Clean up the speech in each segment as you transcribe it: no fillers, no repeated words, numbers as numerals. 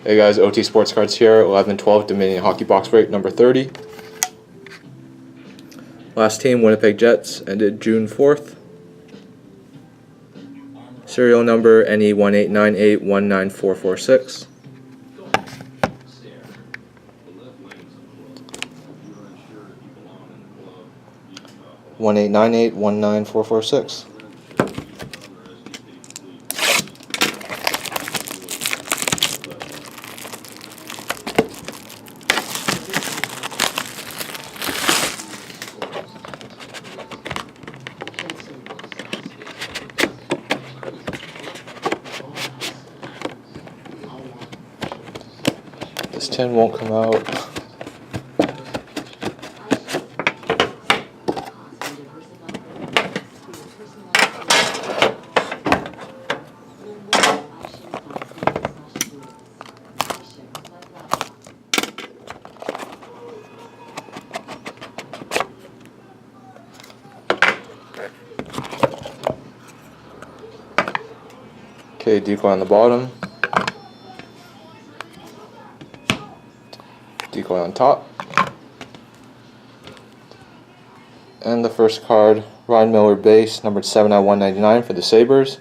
Hey guys, OT Sports Cards here, 11-12 Dominion Hockey Box Break number 30. Last team, Winnipeg Jets, ended June 4th. Serial number NE189819446. (189819419446). This tin won't come out. Okay, decoy on the bottom. Decoy on top. And the first card, Ryan Miller base, numbered 7/199 for the Sabres.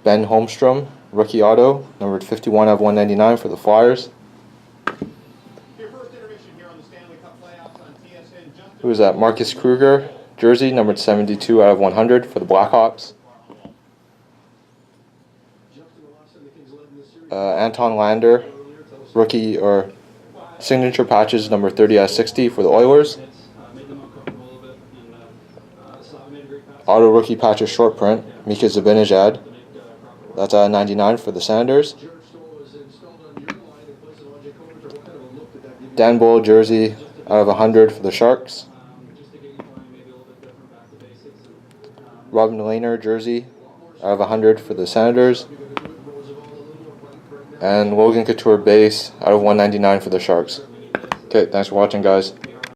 Ben Holmstrom, rookie auto, numbered 51/199 for the Flyers. Who is that? Marcus Kruger, jersey, numbered 72/100 for the Blackhawks. Anton Lander, rookie or signature patches, number 30/60 for the Oilers. Auto rookie patches short print, Mika Zibanejad. That's a 99 for the Sanders. Dan Bull jersey out of 100 for the Sharks. Robin Lehner jersey out of 100 for the Senators. And Logan Couture base out of 199 for the Sharks. Okay, thanks for watching, guys.